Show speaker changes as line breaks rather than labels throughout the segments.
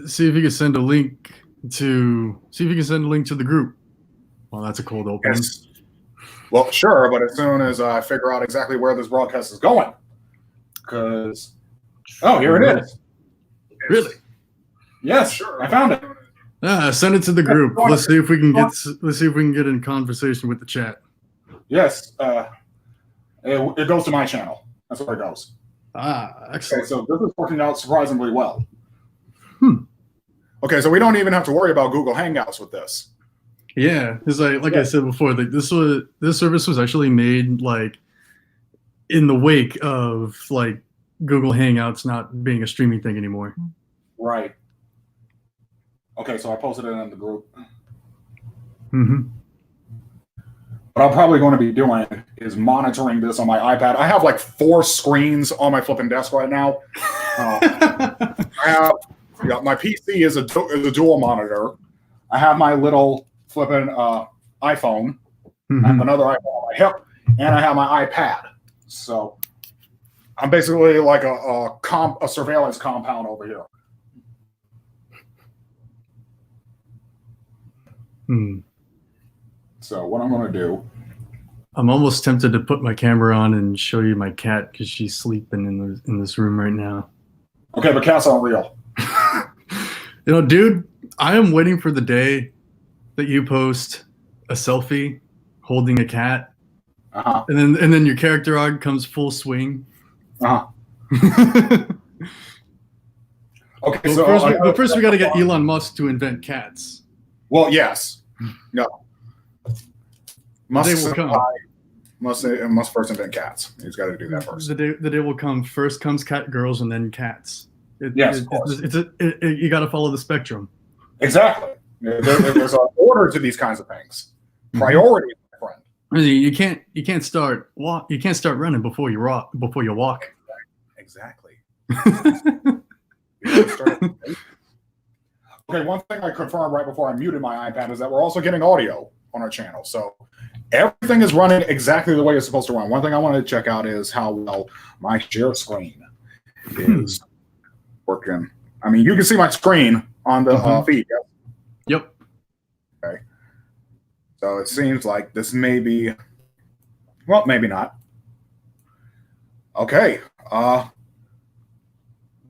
see if you can send a link to the group. Well, that's a cold opening.
Yes. Well, sure, but as soon as I figure out exactly where this broadcast is going, because here it is.
Really?
Yes, sure. I found it.
Send it to the group. Let's see if we can get in conversation with the chat.
Yes. It goes to my channel. That's where it goes.
Excellent.
Okay, so this is working out surprisingly well.
Hmm.
Okay, so we don't even have to worry about Google Hangouts with this.
Yeah, because I said before, like this service was actually made like in the wake of like Google Hangouts not being a streaming thing anymore.
Right. Okay, so I posted it in the group.
Mm-hmm.
What I'm probably going to be doing is monitoring this on my iPad. I have like 4 screens on my flipping desk right now. My PC is a dual monitor. I have my little flipping iPhone,
Mm-hmm.
I have another iPhone on my hip, and I have my iPad. So I'm basically like a surveillance compound over here. So what I'm going to do,
I'm almost tempted to put my camera on and show you my cat because she's sleeping in this room right now.
Okay, but cats aren't real.
Dude, I am waiting for the day that you post a selfie holding a cat, and then your character arc comes full swing.
Okay,
but first we got to get Elon Musk to invent cats.
Well, yes. No.
The day will come.
Must first invent cats. He's got to do that first.
The day will come. First comes cat girls and then cats.
Yes, of course.
You got to follow the spectrum.
Exactly. There's an order to these kinds of things. Priority, my friend.
You can't start running before you walk.
Exactly. Okay, one thing I confirmed right before I muted my iPad is that we're also getting audio on our channel. So everything is running exactly the way it's supposed to run. One thing I wanted to check out is how well my share screen is working. I mean, you can see my screen on the feed.
Yep.
Okay. So it seems like this may be, well, maybe not. Okay.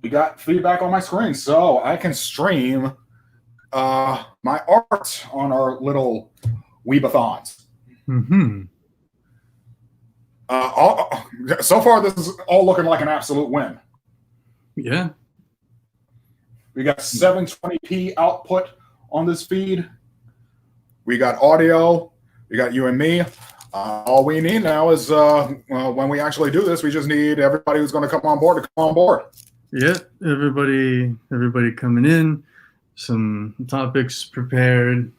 We got feedback on my screen, so I can stream my art on our little Weebathons. So far, this is all looking like an absolute win.
Yeah.
We got 720p output on this feed. We got audio. We got you and me. All we need now is when we actually do this, we just need everybody who's going to come on board to come on board.
Yeah, everybody coming in. Some topics prepared.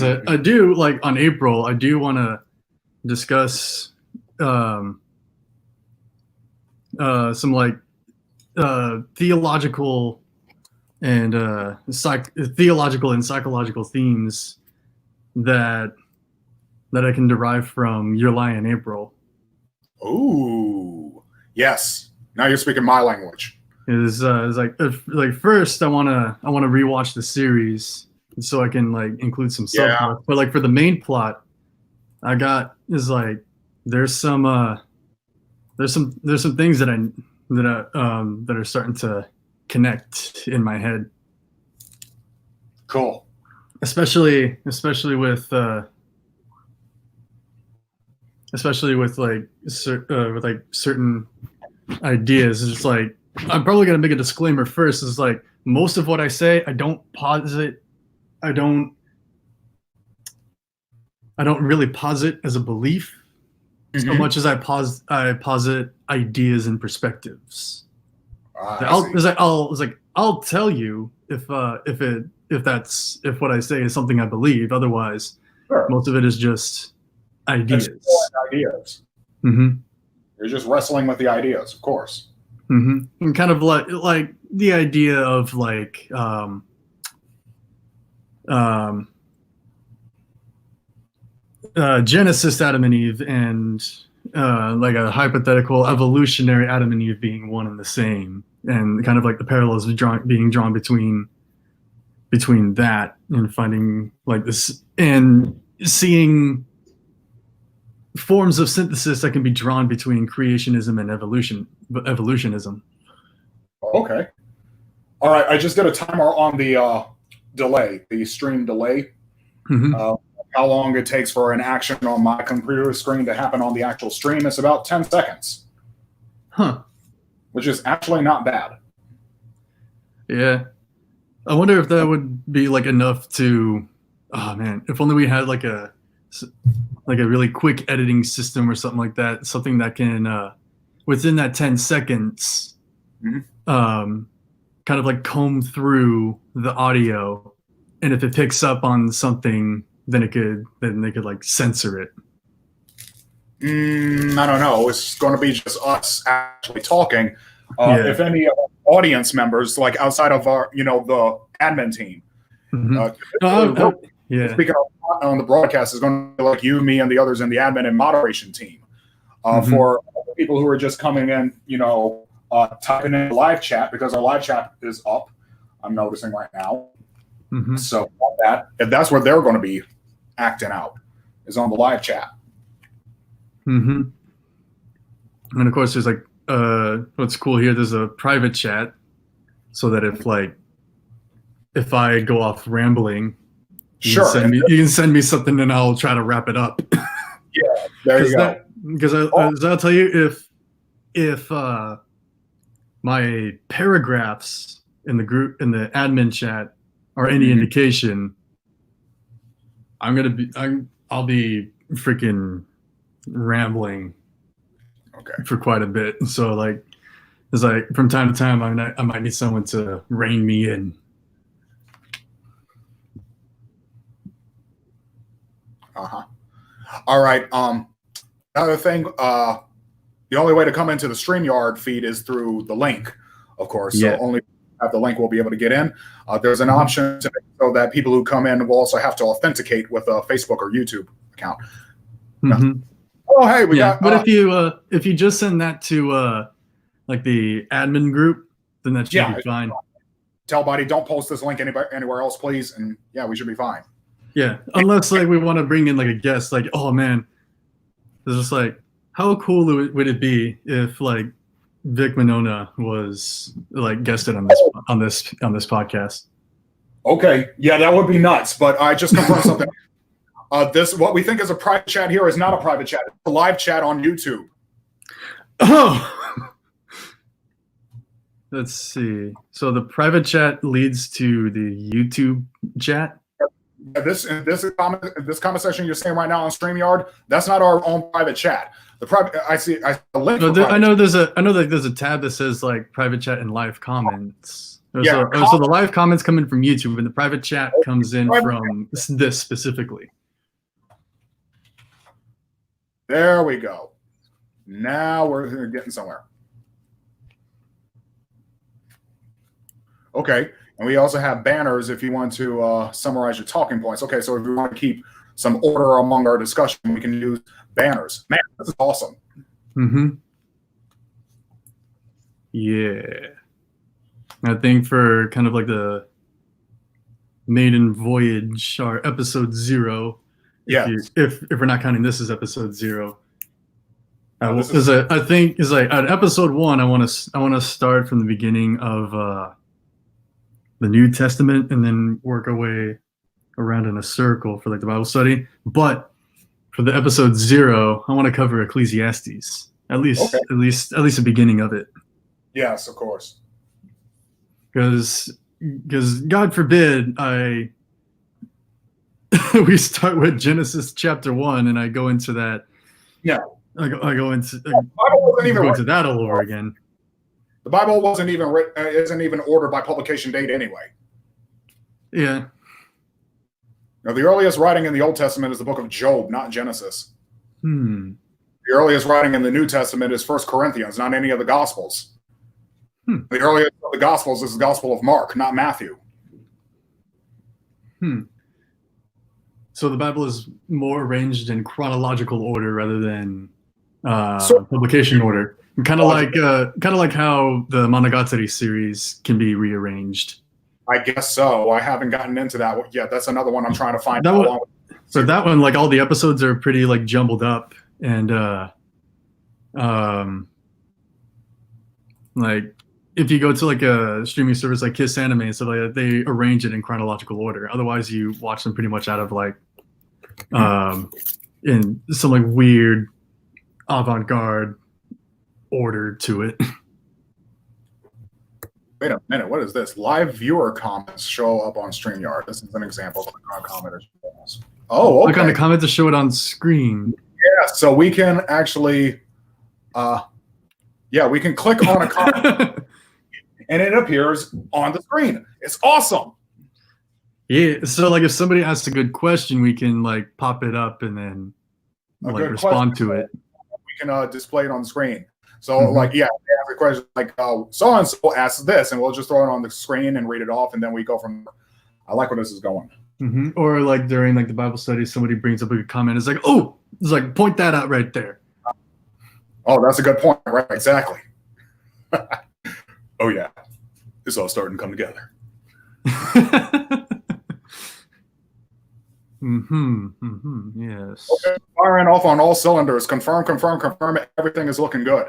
I do, like on April, I do want to discuss some like theological and psychological themes that I can derive from Your Lie in April.
Ooh, yes. Now you're speaking my language.
Is like first I wanna rewatch the series so I can like include some subplot. But like for the main plot, I got is like there's some things that are starting to connect in my head.
Cool.
Especially with like certain ideas. It's like I'm probably gonna make a disclaimer first. Is like most of what I say, I don't posit. I don't really posit as a belief so much as I posit ideas and perspectives. I'll tell you if what I say is something I believe. Otherwise, most of it is just ideas.
Ideas.
Mm-hmm.
You're just wrestling with the ideas, of course.
Mm-hmm. And kind of like the idea of like Genesis Adam and Eve and like a hypothetical evolutionary Adam and Eve being one and the same, and kind of like the parallels being drawn between between that and finding like this and seeing forms of synthesis that can be drawn between creationism and evolutionism.
Okay. All right. I just did a timer on the delay, the stream delay.
Mm-hmm.
How long it takes for an action on my computer screen to happen on the actual stream. It's about 10 seconds.
Huh.
Which is actually not bad.
Yeah. I wonder if that would be like enough to, oh man, if only we had like a really quick editing system or something like that, something that can, within that 10 seconds, kind of like comb through the audio. And if it picks up on something, then they could like censor it.
I don't know. It's going to be just us actually talking.
Yeah.
If any audience members, like outside of our, the admin team,
yeah.
speaking on the broadcast, is going to be like you, me, and the others in the admin and moderation team. For people who are just coming in, typing in the live chat, because our live chat is up. I'm noticing right now. So if that's where they're going to be acting out, is on the live chat.
And of course, there's like what's cool here. There's a private chat, so that if I go off rambling, you can send me something and I'll try to wrap it up.
Yeah, there you go.
Because I'll tell you, if my paragraphs in the admin chat are any indication, I'll be freaking rambling for quite a bit. So like, it's like from time to time I might need someone to rein me in.
All right. Another thing, the only way to come into the StreamYard feed is through the link, of course. So only have the link will be able to get in. There's an option to make so that people who come in will also have to authenticate with a Facebook or YouTube account. Oh, hey, we got.
But if you just send that to like the admin group, then that should be fine.
Tell Buddy, don't post this link anywhere else, please, and we should be fine.
Yeah, unless like we want to bring in like a guest, like, oh man, it's just like, how cool would it be if like Vic Monona was like guested on this podcast?
Okay, yeah, that would be nuts. But I just confirmed something. What we think is a private chat here is not a private chat. It's a live chat on YouTube.
Oh, let's see. So the private chat leads to the YouTube chat.
This conversation you're saying right now on StreamYard, that's not our own private chat. The private, I see a link.
I know there's a tab that says like private chat and live comments. So the live comments come in from YouTube, and the private chat comes in from this specifically.
There we go. Now we're getting somewhere. Okay. And we also have banners if you want to summarize your talking points. Okay, so if we want to keep some order among our discussion, we can use banners. Man, this is awesome.
Yeah. I think for kind of like the maiden voyage, or episode 0, if we're not counting this as episode 0, I think is like at episode 1. I want to start from the beginning of the New Testament and then work our way around in a circle for like the Bible study. But for the episode 0, I want to cover Ecclesiastes, at least the beginning of it.
Yes, of course.
Because God forbid we start with Genesis chapter 1 and I go into that. Yeah, I go into that all over again.
The Bible wasn't even isn't even ordered by publication date anyway.
Yeah.
Now, the earliest writing in the Old Testament is the book of Job, not Genesis. The earliest writing in the New Testament is 1 Corinthians, not any of the Gospels. The earliest of the Gospels is the Gospel of Mark, not Matthew.
So the Bible is more arranged in chronological order rather than publication order. Kind of like how the Monogatari series can be rearranged.
I guess so. I haven't gotten into that yet. That's another one I'm trying to find
That
out.
one, so that one, like all the episodes are pretty like jumbled up, and um, like if you go to like a streaming service like Kiss Anime and stuff like that, they arrange it in chronological order. Otherwise, you watch them pretty much out of like in some like weird avant-garde order to it.
Wait a minute, what is this? Live viewer comments show up on StreamYard. This is an example of a commenter's channels. Oh, okay.
Click on the comment to show it on screen.
Yeah, so we can actually, we can click on a comment and it appears on the screen. It's awesome.
Yeah, so like if somebody asks a good question, we can like pop it up and then like respond to it.
We can display it on the screen. So like, yeah, they ask a question like so-and-so asks this, and we'll just throw it on the screen and read it off, and then we go from there. I like where this is going.
Or like during like the Bible study, somebody brings up a good comment. It's like, oh, it's like point that out right there.
Oh, that's a good point. Right, exactly. Oh yeah, it's all starting to come together.
Yes.
Okay, firing off on all cylinders. Confirm. Everything is looking good.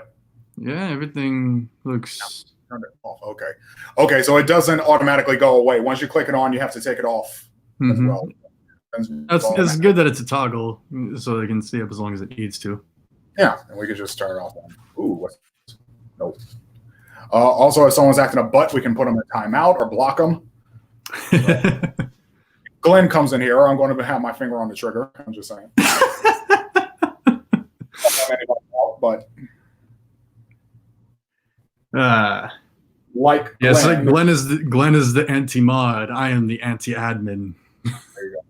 Yeah, everything looks.
Turn it off. Okay. Okay, so it doesn't automatically go away. Once you click it on, you have to take it off as well.
It's good that it's a toggle, so they can stay up as long as it needs to.
Yeah, and we can just start off on. Ooh, what's this? Nope. Also, if someone's acting a butt, we can put them in timeout or block them. Glenn comes in here. I'm going to have my finger on the trigger. I'm just saying. But like
yes,
Glenn,
like Glenn is the anti-mod. I am the anti-admin.
There you go.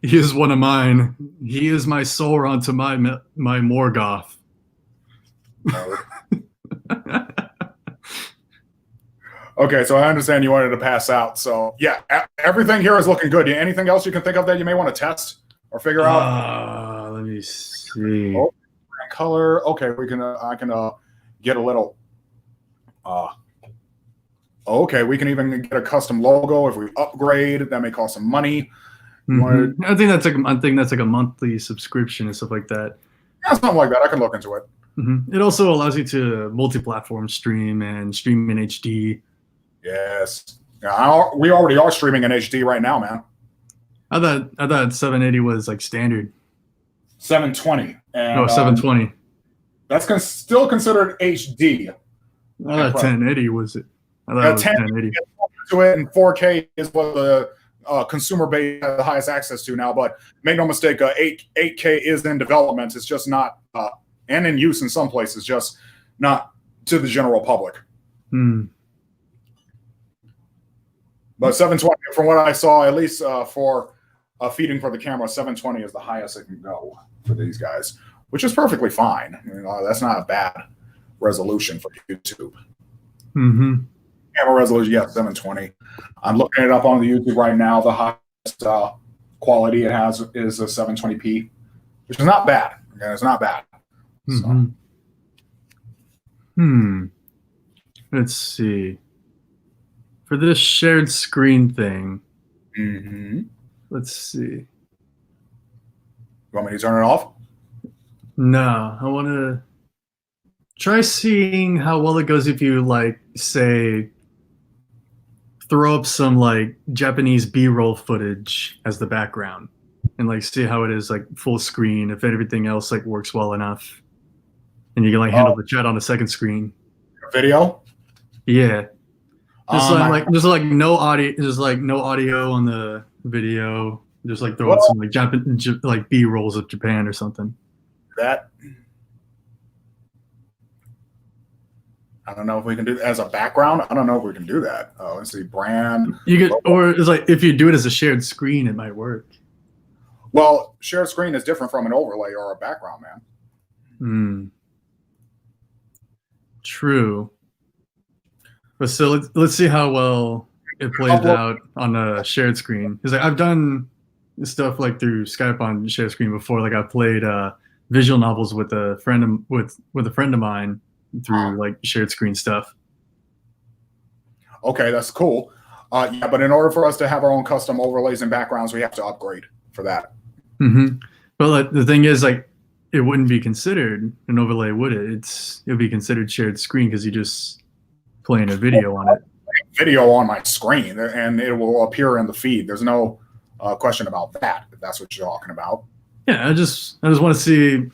He is one of mine. He is my Sauron to my Morgoth.
Okay, so I understand you wanted to pass out. So yeah, everything here is looking good. Anything else you can think of that you may want to test or figure out?
Let me see.
Oh, color. Okay, we can. I can get a little. Okay, we can even get a custom logo if we upgrade. That may cost some money.
I think that's like a monthly subscription and stuff like that.
Yeah, something like that. I can look into it.
It also allows you to multi-platform stream and stream in HD.
Yes. Yeah, we already are streaming in HD right now, man.
I thought 780 was like standard.
720. And,
720.
That's still considered HD.
I thought 1080 was it. I thought it was 1080.
To it, and 4K is what the consumer base has the highest access to now. But make no mistake, 8K is in development. It's just not, and in use in some places, just not to the general public. But 720, from what I saw, at least for feeding for the camera, 720 is the highest it can go for these guys, which is perfectly fine. That's not a bad resolution for YouTube. Camera resolution, yeah, 720. I'm looking it up on the YouTube right now. The highest quality it has is a 720p, which is not bad. Again, it's not bad. So.
Let's see. For this shared screen thing, let's see.
You want me to turn it off?
No, I want to try seeing how well it goes if you like, say, throw up some like Japanese B-roll footage as the background and like see how it is like full screen, if everything else like works well enough, and you can like handle the chat on the second screen.
Video?
Yeah. Just like no audio on the video. Just like throw out some like like B rolls of Japan or something.
That I don't know if we can do that as a background. I don't know if we can do that. Oh, let's see, brand.
You could, or it's like if you do it as a shared screen, it might work.
Well, shared screen is different from an overlay or a background, man.
True. But still, let's see how well it plays out on a shared screen. Because like, I've done stuff like through Skype on shared screen before. Like I played visual novels with a friend of mine through like shared screen stuff.
Okay, that's cool. Yeah, but in order for us to have our own custom overlays and backgrounds, we have to upgrade for that.
Mm-hmm. But like, the thing is, like, it wouldn't be considered an overlay, would it? It'd be considered shared screen because you just playing a video on it.
Video on my screen, and it will appear in the feed. There's no question about that. If that's what you're talking about.
Yeah, I just want to see.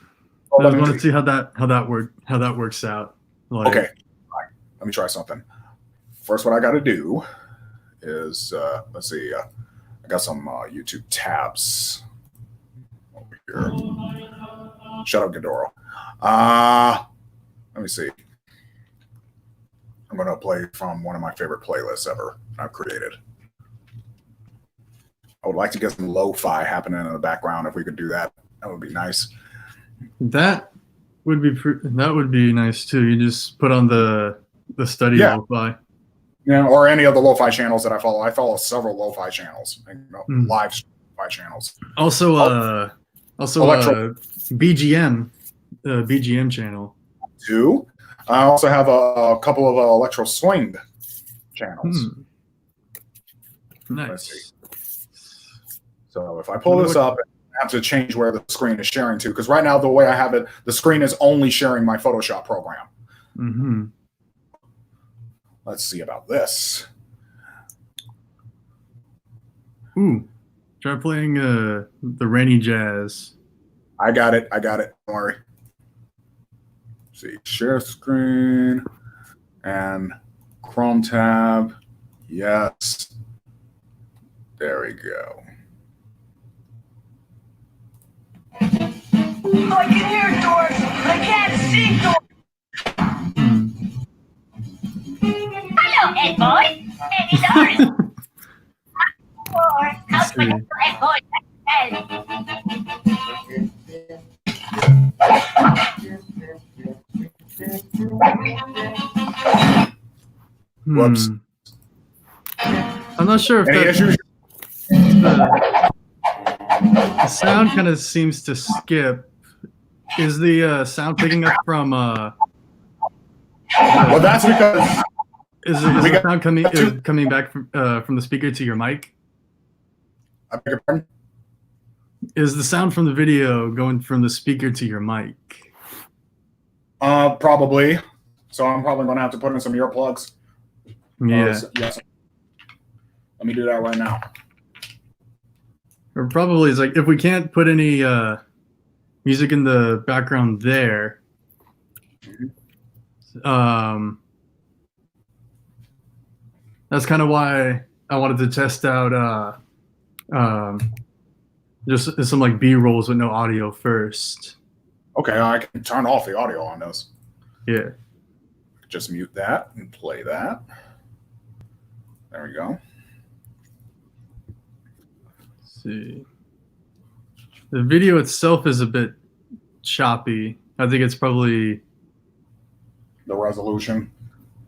Well,
I just want to see how that works out. Like,
okay, right. Let me try something. First, what I got to do is let's see. I got some YouTube tabs over here. Shut up, Ghidorah. Let me see. I'm going to play from one of my favorite playlists ever I've created. I would like to get some lo-fi happening in the background. If we could do that, that would be nice.
That would be nice too. You just put on the study lo-fi.
Yeah, or any of the lo-fi channels that I follow. I follow several lo-fi channels, live lo-fi channels.
Also, BGM channel.
Too. I also have a couple of electro swing channels.
Nice.
So if I pull this up, I have to change where the screen is sharing to, because right now the way I have it, the screen is only sharing my Photoshop program.
Mm-hmm.
Let's see about this.
Ooh, try playing the rainy jazz.
I got it. Don't worry. See, share screen and Chrome tab. Yes. There we go.
I can hear doors. I can't see doors. Hello, Ed Boy. Ed is ours. How's my Ed Boy?
Whoops.
I'm not sure if the sound kind of seems to skip. Is the sound picking up from?
Well, that's because
is the sound coming back from the speaker to your mic?
I beg your pardon?
Is the sound from the video going from the speaker to your mic?
Probably. So I'm probably going to have to put in some earplugs.
Yeah.
Yes. Let me do that right now.
Or probably it's like if we can't put any music in the background there. That's kind of why I wanted to test out just some like B-rolls with no audio first.
Okay, I can turn off the audio on this.
Yeah.
Just mute that and play that. There we go.
Let's see. The video itself is a bit choppy. I think it's probably
The resolution.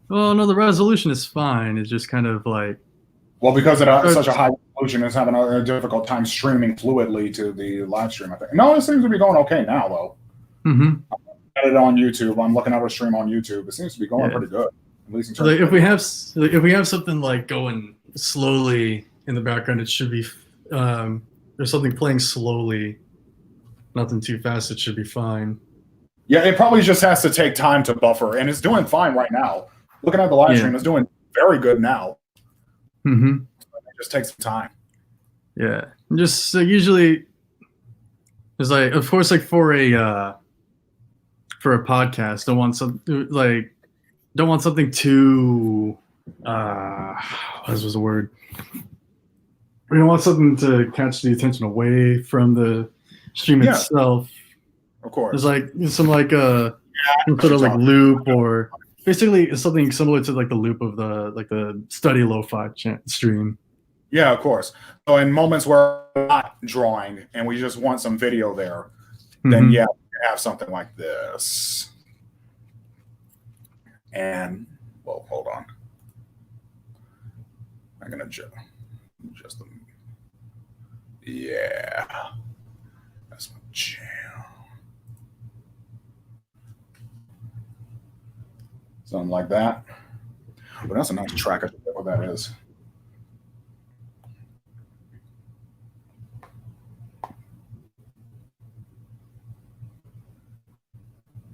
Well, no, the resolution is fine. It's just kind of like
because it has such a high resolution, it's having a difficult time streaming fluidly to the live stream, I think. No, it seems to be going okay now, though.
Mm-hmm.
I got it on YouTube. I'm looking at a stream on YouTube. It seems to be going pretty good. At least in terms
like if we have something like going slowly in the background, it should be there's something playing slowly, nothing too fast. It should be fine.
Yeah, it probably just has to take time to buffer, and it's doing fine right now. Looking at the live stream, it's doing very good now.
Mm-hmm.
It just takes some time.
Yeah, just usually it's like, of course, like for a podcast, don't want something too what was the word? We don't want something to catch the attention away from the stream itself.
Of course.
There's like some like some sort of like loop, or basically it's something similar to like the loop of the study lo-fi stream.
Yeah, of course. So in moments where we're not drawing and we just want some video there, then we have something like this. And well, hold on. I'm gonna just that's my jam. Something like that. But that's a nice track. I forget what that is.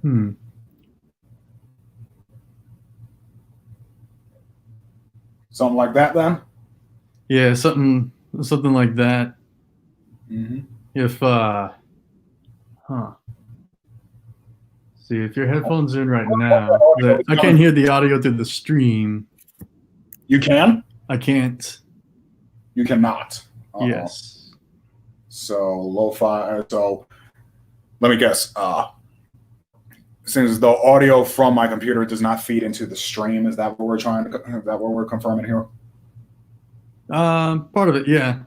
Hmm.
Something like that, then.
Yeah, something like that.
Mm-hmm.
If huh. See, if your headphones are in right now, that I can't hear the audio through the stream.
You can.
I can't.
You cannot.
Yes.
So lo-fi. So let me guess. Since the audio from my computer does not feed into the stream, is that what we're trying to? Is that what we're confirming here?
Part of it, yeah.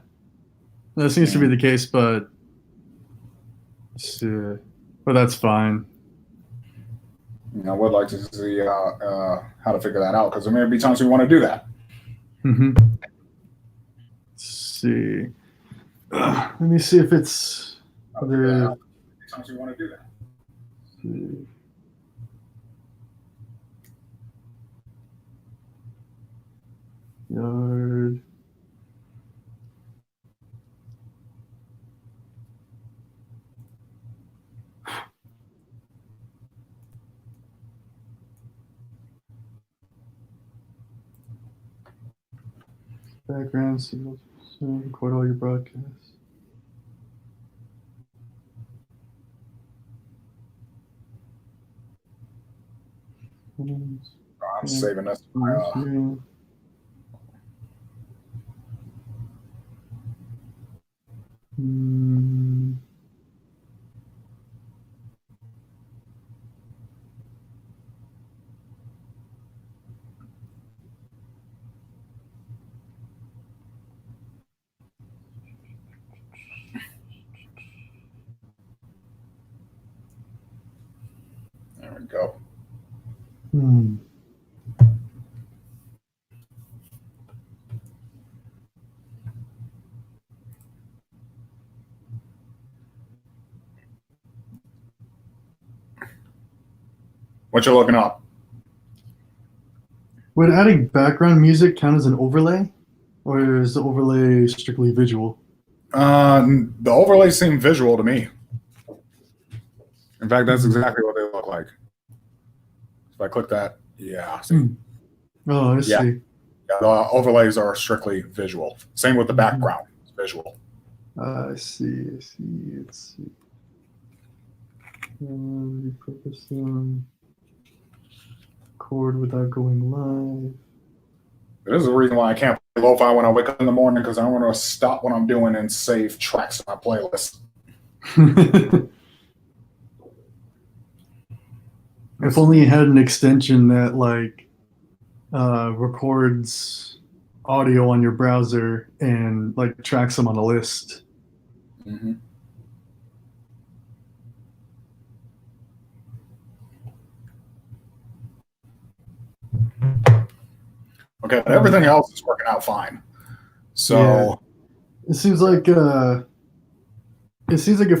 That seems to be the case, but but that's fine.
I would like to see how to figure that out because there may be times we want to do that.
Mm-hmm. Let's see. Let me see if it's the.
Times we want to do that.
Yard. Background signals. Record all your broadcasts.
I'm saving this. There we go. What you looking up?
Would adding background music count as an overlay, or is the overlay strictly visual?
The overlays seem visual to me. In fact, that's exactly what they look like. If I click that, yeah. See?
Oh, I see.
Yeah, the overlays are strictly visual. Same with the background, it's visual.
I see. Let's see. Repurpose them. Record without going live.
This is the reason why I can't play lo-fi when I wake up in the morning because I want to stop what I'm doing and save tracks in my playlist.
If only you had an extension that like records audio on your browser and like tracks them on a list.
Mm-hmm. Okay, but everything else is working out fine. So
yeah. It seems like if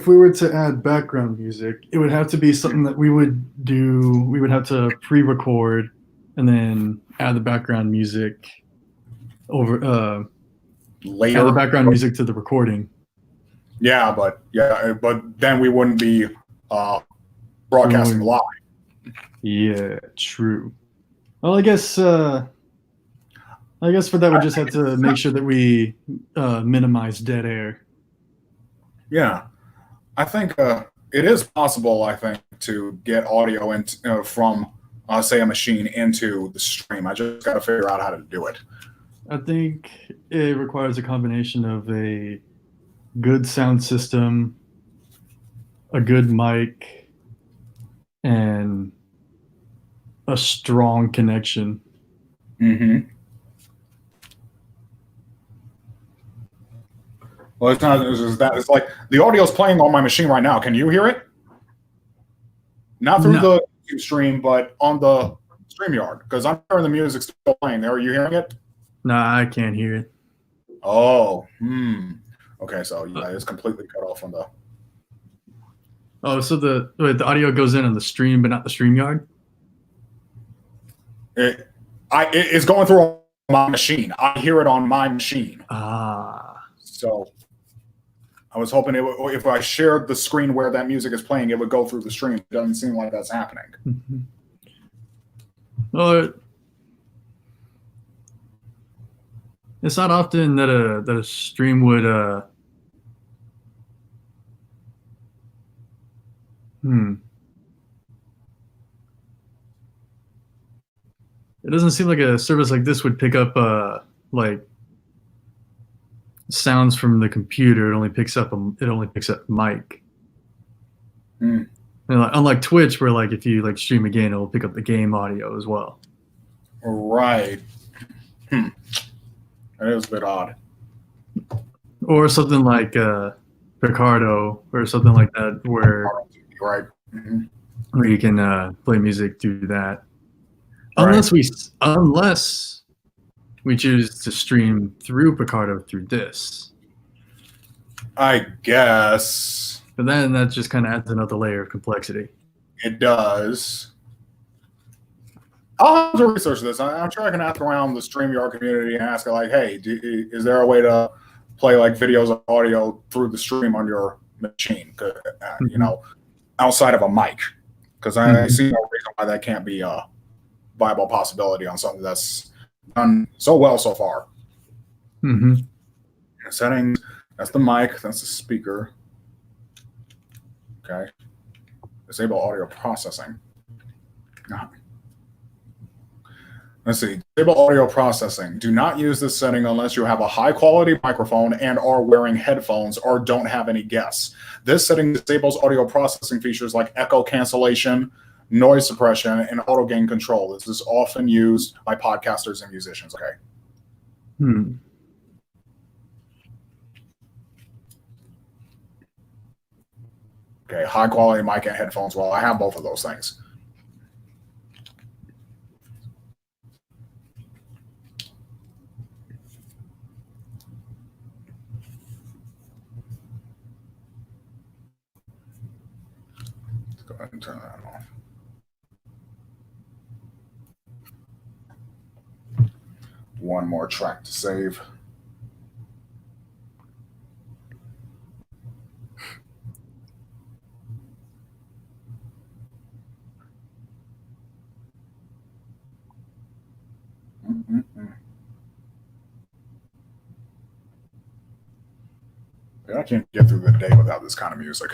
we were to add background music, it would have to be something that we would do. We would have to pre-record and then add the background music over.
later,
add the background music to the recording.
Yeah, but then we wouldn't be broadcasting live.
Yeah, true. Well, I guess for that we just have to make sure that we minimize dead air.
Yeah, I think it is possible. I think to get audio from say a machine into the stream. I just got to figure out how to do it.
I think it requires a combination of a good sound system, a good mic, and a strong connection.
Mm-hmm. Well, it's not it's just that. It's like the audio is playing on my machine right now. Can you hear it? Not through the YouTube stream, but on the StreamYard, because I'm hearing the music still playing there. Are you hearing it?
Nah, I can't hear it.
Oh, okay, so yeah, it's completely cut off from the.
Oh, so the audio goes in on the stream, but not the StreamYard?
It's going through my machine. I hear it on my machine.
Ah.
So I was hoping if I shared the screen where that music is playing, it would go through the stream. It doesn't seem like that's happening.
Mm-hmm. Well, it's not often that a stream would It doesn't seem like a service like this would pick up like sounds from the computer. It only picks up mic.
Mm.
And unlike Twitch, where like if you like stream a game, it'll pick up the game audio as well.
Right. That is a bit odd.
Or something like Picardo or something like that, where
Right.
where you can play music through that.
Right.
Unless we choose to stream through Picardo through this.
I guess.
But then that just kind of adds another layer of complexity.
It does. I'll have to research this. I'm sure I can ask around the StreamYard community and ask, like, hey, is there a way to play like videos of audio through the stream on your machine? You know, outside of a mic, because I see no reason why that can't be a viable possibility on something that's done so well so far. Settings. That's the mic. That's the speaker. Okay. Disable audio processing. Let's see. Disable audio processing. Do not use this setting unless you have a high quality microphone and are wearing headphones or don't have any guests. This setting disables audio processing features like echo cancellation, noise suppression, and auto gain control. This is often used by podcasters and musicians. Okay. Okay, high quality mic and headphones. Well, I have both of those things. Let's go ahead and turn that off. One more track to save. I can't get through the day without this kind of music.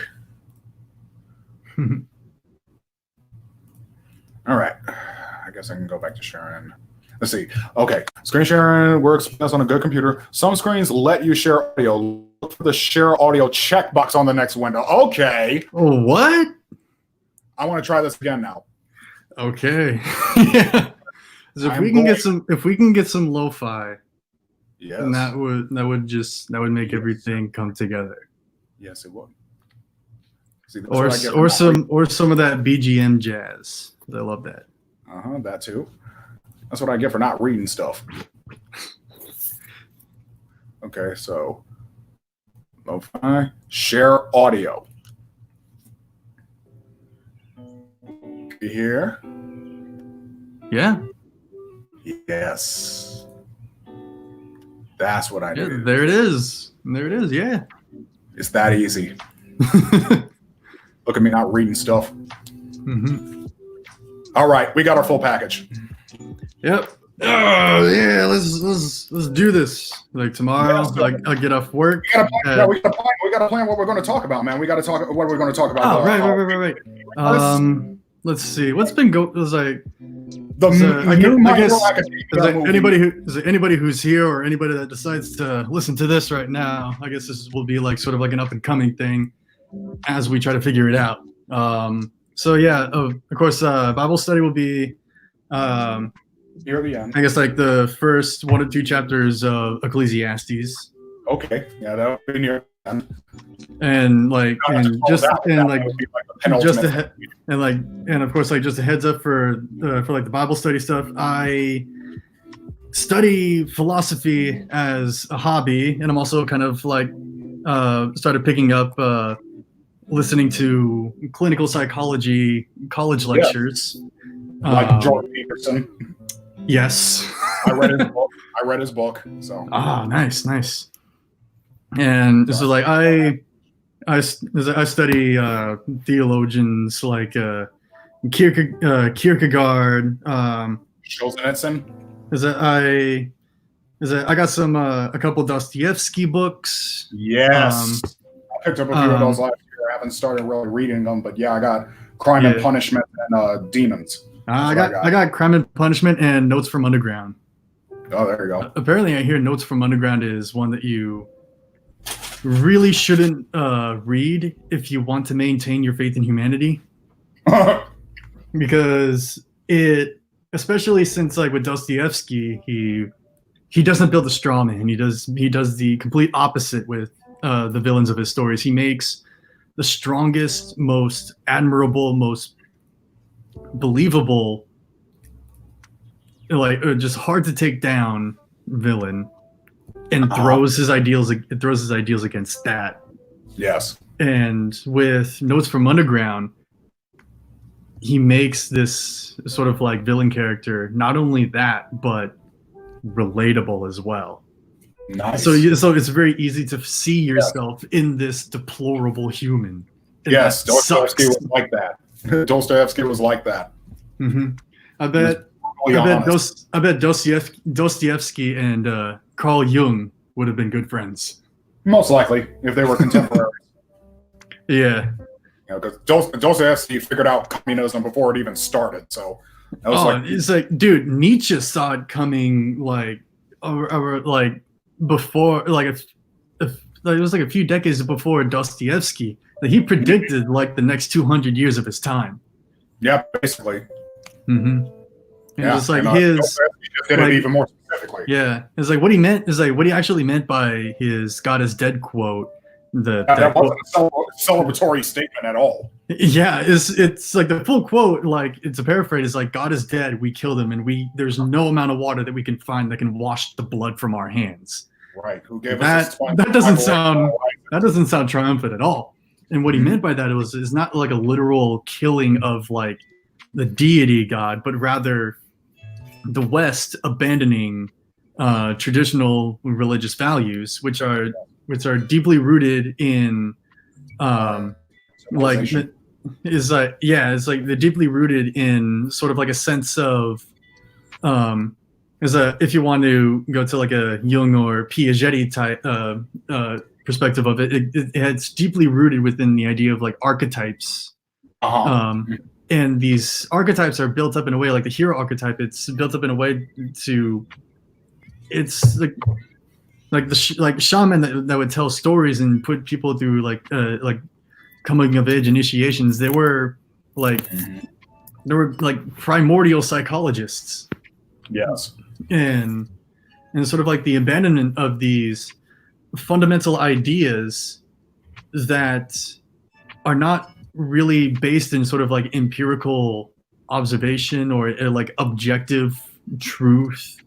All right. I guess I can go back to sharing. Let's see. Okay. Screen sharing works best on a good computer. Some screens let you share audio. Look for the share audio checkbox on the next window. Okay.
Oh, what?
I want to try this again now.
Okay. Yeah. So if we can get some lo-fi,
yes,
then that would make everything come together.
Yes, it would. See,
or some of that BGM jazz. I love that.
That too. That's what I get for not reading stuff. Okay, so lo-fi, share audio. You hear?
Yeah.
Yes. That's what I do.
There it is. There it is. Yeah.
It's that easy. Look at me not reading stuff. All right, we got our full package.
Yep. Oh yeah, let's do this. Like tomorrow, I'll get off work.
We got to plan what we're going to talk about, man. We got to talk what we're going to talk about.
Oh, right. Let's see. What's been going? Was like is there anybody who's here or anybody that decides to listen to this right now? I guess this will be like sort of like an up and coming thing as we try to figure it out. So yeah, of course, Bible study will be
near the end.
I guess like the first 1 or 2 chapters of Ecclesiastes.
Okay, yeah, that would be near the end.
And of course, like just a heads up for like the Bible study stuff. I study philosophy as a hobby, and I'm also kind of like started picking up listening to clinical psychology college lectures.
Like Jordan Peterson.
Yes.
I read his book. So.
Ah, nice. And this is like I I study theologians like Kierkegaard.
Solzhenitsyn.
I got some a couple Dostoevsky books.
Yes. I picked up a few of those last year. I haven't started really reading them, but yeah, I got Crime and Punishment and Demons.
I got Crime and Punishment and Notes from Underground.
Oh, there you go.
Apparently, I hear Notes from Underground is one that you really shouldn't read if you want to maintain your faith in humanity, because especially since like with Dostoevsky, he doesn't build a straw man. He does the complete opposite with the villains of his stories. He makes the strongest, most admirable, most believable, like just hard to take down villain, and throws his ideals against that.
Yes.
And with Notes from Underground, he makes this sort of like villain character not only that, but relatable as well.
Nice.
So it's very easy to see yourself in this deplorable human. And
yes, Dostoevsky was like that. Dostoevsky was like that.
Mm-hmm. I bet Dostoevsky and Carl Jung would have been good friends.
Most likely, if they were contemporaries.
Yeah.
Because Dostoevsky figured out communism before it even started. So that was
it's like, dude, Nietzsche saw it coming like before, like it was like a few decades before Dostoevsky. That he predicted like the next 200 years of his time.
Yeah, basically.
Mm-hmm.
Yeah,
it's like
Dostoevsky just did it even more specifically.
Yeah, it's like what he meant is like what he actually meant by his "God is dead" quote.
That wasn't a celebratory statement at all.
Yeah, it's like the full quote, like it's a paraphrase, is like God is dead, we killed him, and there's no amount of water that we can find that can wash the blood from our hands.
Right. Who gave
us that doesn't sound triumphant at all. And what he meant by that is not like a literal killing of like the deity God, but rather the West abandoning traditional religious values, which are deeply rooted in it's like they're deeply rooted in sort of like a sense of if you want to go to like a Jung or Piaget type perspective of it's deeply rooted within the idea of like archetypes. And these archetypes are built up in a way, like the hero archetype, it's built up in a way to, it's like the shaman that would tell stories and put people through like coming of age initiations. They were like primordial psychologists.
Yes.
And sort of like the abandonment of these fundamental ideas that are not really based in sort of like empirical observation or like objective truth,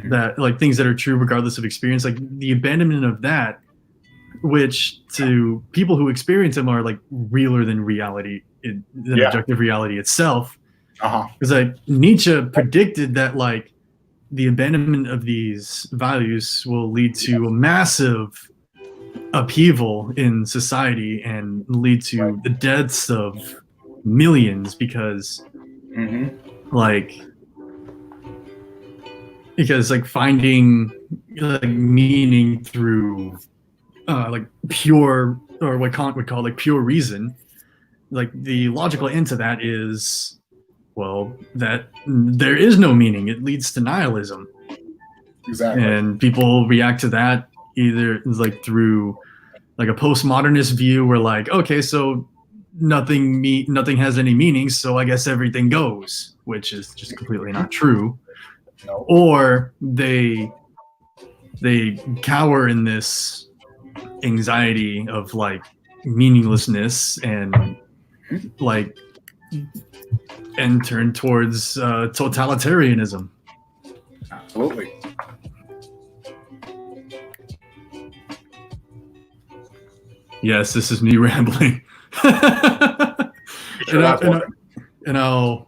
that like things that are true regardless of experience, like the abandonment of that, which to people who experience them are like realer than reality, than objective reality itself. Because like Nietzsche predicted that like the abandonment of these values will lead to a massive upheaval in society and lead to the deaths of millions because like finding like meaning through like pure, or what Kant would call like pure reason, like the logical end to that is, well, that there is no meaning. It leads to nihilism.
Exactly.
And people react to that either like through like a postmodernist view where like, okay, so nothing has any meaning, so I guess everything goes, which is just completely not true.
No.
Or they cower in this anxiety of like meaninglessness and like and turn towards totalitarianism.
Absolutely.
Yes, this is me rambling. and I'll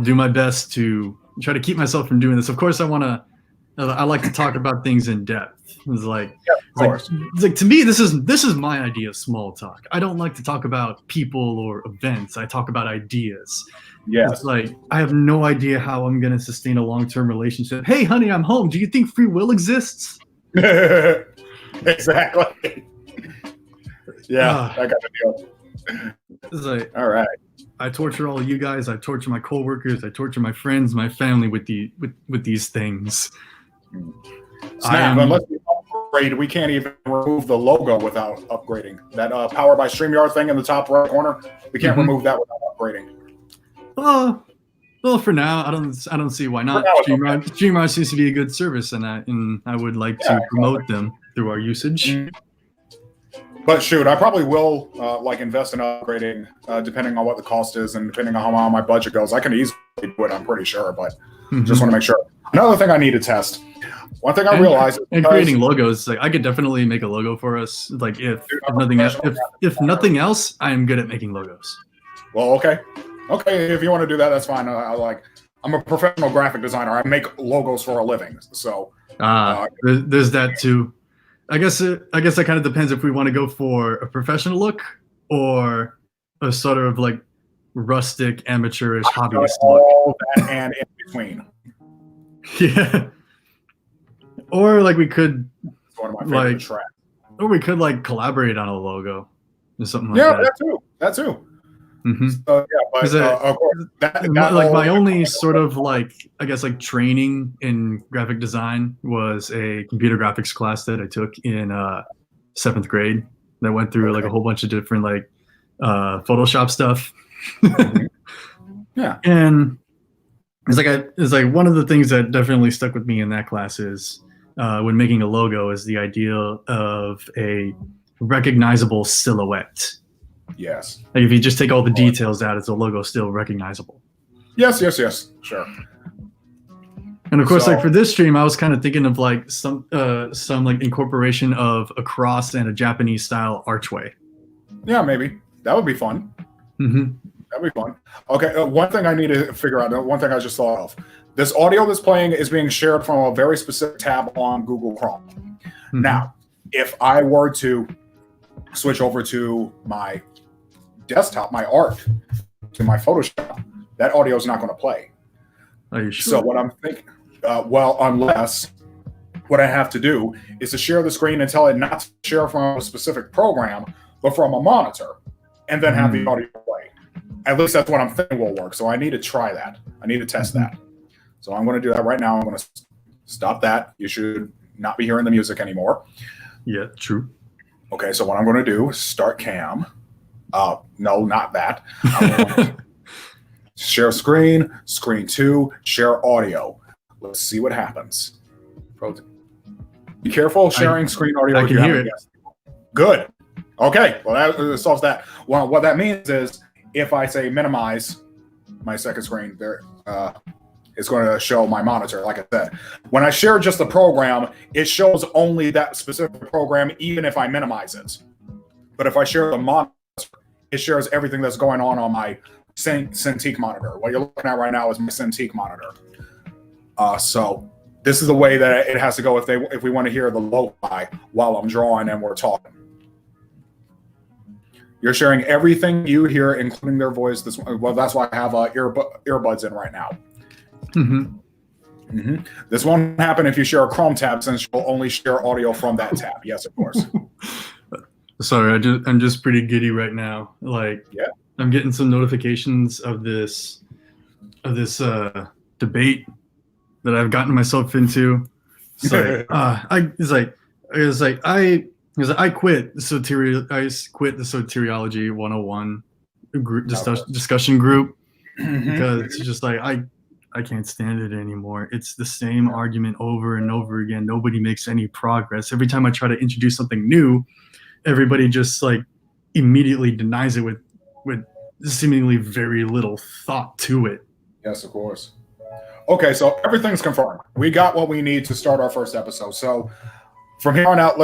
do my best to try to keep myself from doing this. Of course, I like to talk about things in depth. It's like It's like to me, this is my idea of small talk. I don't like to talk about people or events. I talk about ideas.
Yes.
It's like I have no idea how I'm gonna sustain a long-term relationship. Hey, honey, I'm home. Do you think free will exists?
Exactly. Yeah, I got the deal.
It's like,
all right.
I torture all of you guys. I torture my coworkers. I torture my friends, my family with these things.
Snap, unless we upgrade, we can't even remove the logo without upgrading. That Powered by StreamYard thing in the top right corner, we can't remove that without upgrading.
Well, for now, I don't see why not. StreamYard seems to be a good service, and I would like to promote them through our usage.
But shoot, I probably will invest in upgrading, depending on what the cost is and depending on how long my budget goes. I can easily do it, I'm pretty sure, but just want to make sure. Another thing I need to test. One thing I realized is
creating logos. Like I could definitely make a logo for us. Like if nothing else, I am good at making logos.
Well, okay, if you want to do that, that's fine. I'm a professional graphic designer. I make logos for a living, so
there's that too. I guess that kind of depends if we want to go for a professional look or a sort of like rustic, amateurish hobbyist look.
All that and in between.
Yeah. Or like we could
it's one of my favorite tracks.
Or we could like collaborate on a logo or something like that.
Yeah, that too.
Mm-hmm.
But of course,
my only sort of training in graphic design was a computer graphics class that I took in 7th grade. That went through like a whole bunch of different Photoshop stuff.
Yeah,
and it's like one of the things that definitely stuck with me in that class is when making a logo is the idea of a recognizable silhouette.
Yes.
Like if you just take all the details out, it's a logo still recognizable.
Yes, sure.
And of course, for this stream, I was kind of thinking of some incorporation of a cross and a Japanese style archway.
Yeah, maybe that would be fun.
Mm-hmm.
That'd be fun. Okay, one thing I need to figure out. One thing I just thought of. This audio that's playing is being shared from a very specific tab on Google Chrome. Mm-hmm. Now, if I were to switch over to my desktop, my art, to my Photoshop, that audio is not going to play.
Are you sure?
So what I'm thinking, unless what I have to do is to share the screen and tell it not to share from a specific program, but from a monitor, and then have the audio play. At least that's what I'm thinking will work. So I need to try that. I need to test that. So I'm going to do that right now. I'm going to stop that. You should not be hearing the music anymore.
Yeah, true.
Okay, so what I'm going to do is start cam. No, not that. I'm going to share screen, screen 2, share audio. Let's see what happens. Be careful sharing screen audio.
I can hear it.
Good. Okay, well that solves that. Well, what that means is if I say minimize my second screen, there it's going to show my monitor. Like I said, when I share just the program, it shows only that specific program, even if I minimize it. But if I share the monitor, it shares everything that's going on my Cintiq monitor. What you're looking at right now is my Cintiq monitor. So this is the way that it has to go if we want to hear the lo-fi while I'm drawing and we're talking. You're sharing everything you hear, including their voice. That's why I have earbuds in right now. This won't happen if you share a Chrome tab, since you'll only share audio from that tab. Yes, of course.
Sorry, I'm just pretty giddy right now. I'm getting some notifications of this debate that I've gotten myself into. So I quit the Soteriology 101 group discussion group because it's just I can't stand it anymore. It's the same argument over and over again. Nobody makes any progress. Every time I try to introduce something new, everybody just immediately denies it with seemingly very little thought to it.
Yes, of course. Okay, so everything's confirmed. We got what we need to start our first episode. So from here on out,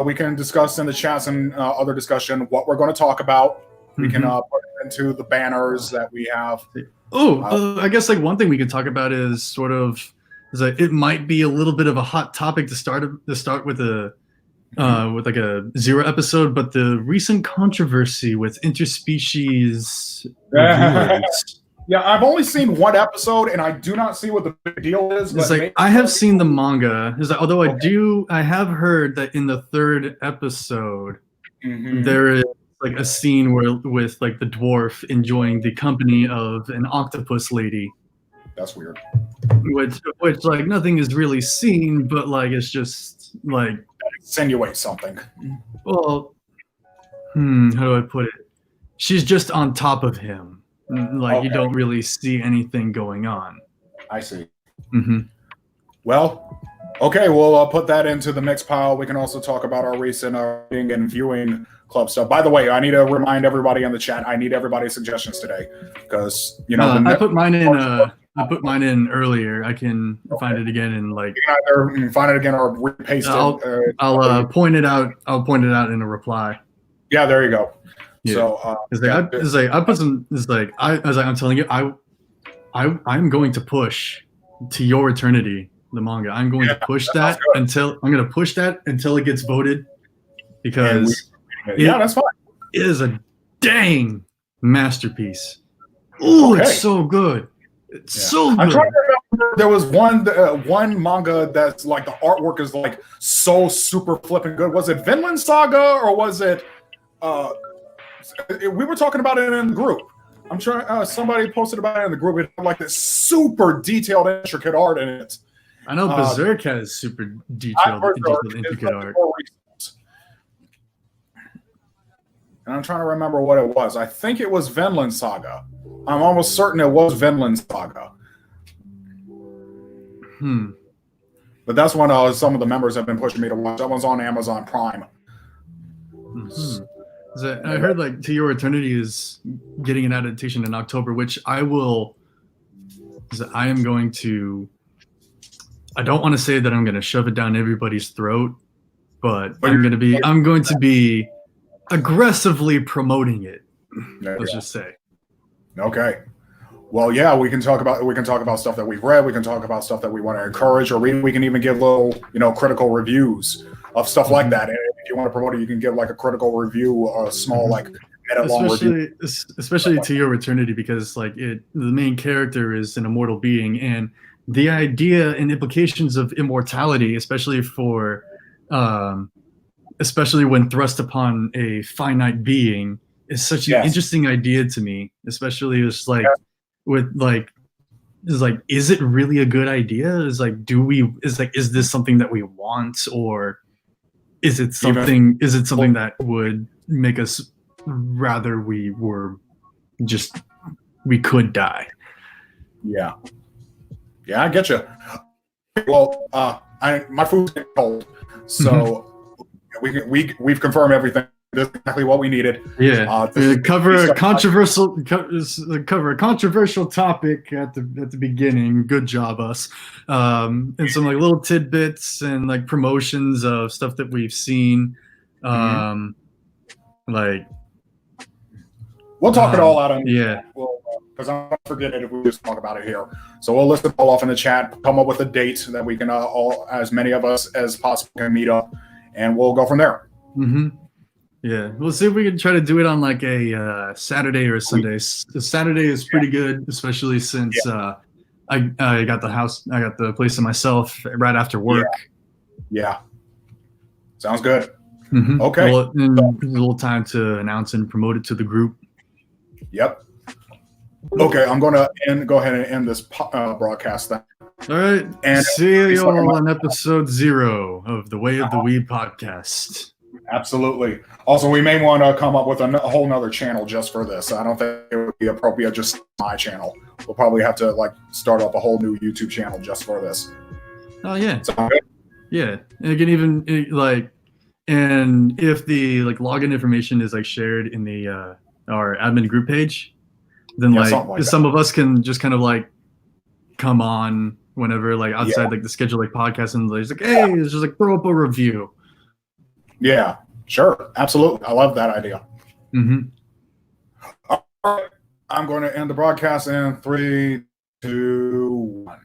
we can discuss in the chats and other discussion what we're going to talk about. We can put it into the banners that we have.
I guess one thing we could talk about is it might be a little bit of a hot topic to start with a with like a 0 episode, but the recent controversy with interspecies reviewers.
Yeah, I've only seen one episode, and I do not see what the big deal is.
It's
But
like I have seen the manga. It's like, although I have heard that in the 3rd episode there is like a scene where with like the dwarf enjoying the company of an octopus lady.
That's weird.
Which like nothing is really seen, but like it's just like
Insinuates something.
Well, how do I put it? She's just on top of him. Like you don't really see anything going on.
I see. Well, okay, we'll put that into the mix pile. We can also talk about our recent reading and viewing club stuff. By the way, I need to remind everybody in the chat. I need everybody's suggestions today because
I put mine in. I put mine in earlier. I can find it again and like
you can either find it again or repaste it.
I'll point it out. I'll point it out in a reply.
Yeah, there you go.
Yeah.
So
I'm telling you, I'm going to push To Your Eternity, the manga. I'm going to push that until it gets voted because
that's fine.
It is a dang masterpiece. Oh, it's so good. It's so good.
I'm trying to remember. There was one manga that's like the artwork is like so super flipping good. Was it Vinland Saga or was it? We were talking about it in the group. I'm trying. Somebody posted about it in the group. It had like this super detailed, intricate art in it.
I know Berserk has super detailed, intricate art.
And I'm trying to remember what it was. I think it was Vinland Saga. I'm almost certain it was Vinland Saga. But that's one some of the members have been pushing me to watch. That one's on Amazon Prime.
I heard like To Your Eternity is getting an adaptation in October, which I am going to. I don't want to say that I'm going to shove it down everybody's throat, but I'm going to be aggressively promoting it. Let's just say.
Okay. Well, yeah, we can talk about stuff that we've read. We can talk about stuff that we want to encourage, or we can even give little, critical reviews of stuff like that. And if you want to promote it, you can give like a critical review or a small minute-long review.
Especially To Your Eternity, because the main character is an immortal being, and the idea and implications of immortality, especially when thrust upon a finite being, is such an interesting idea to me. Especially is it really a good idea? Is this something that we want, or is it something that would make us rather we could die?
Yeah, I get you. Well, my food's getting cold, so we've confirmed everything. This is exactly what we needed.
Yeah, cover a controversial topic at the beginning. Good job, us. And some little tidbits and promotions of stuff that we've seen.
We'll talk it all out. Because I'm not forget it if we just talk about it here. So we'll list it all off in the chat. Come up with a date that we can as many of us as possible can meet up, and we'll go from there.
Yeah, we'll see if we can try to do it on a Saturday or a Sunday. Saturday is pretty good, especially since I got the place to myself right after work.
Yeah. Sounds good.
Okay. A little time to announce and promote it to the group.
Yep. Okay, I'm going to go ahead and end this broadcast then.
All right. And see you all on episode 0 of the Way of the Weeb podcast.
Absolutely. Also, we may want to come up with a whole nother channel just for this. I don't think it would be appropriate just my channel. We'll probably have to start up a whole new YouTube channel just for this.
Oh yeah. Yeah, and it can even and if the login information is shared in the our admin group page, then some of us can just kind of come on whenever outside the scheduled podcast and hey, it's just throw up a review.
Yeah, sure. Absolutely. I love that idea. All right. I'm going to end the broadcast in 3, 2, 1.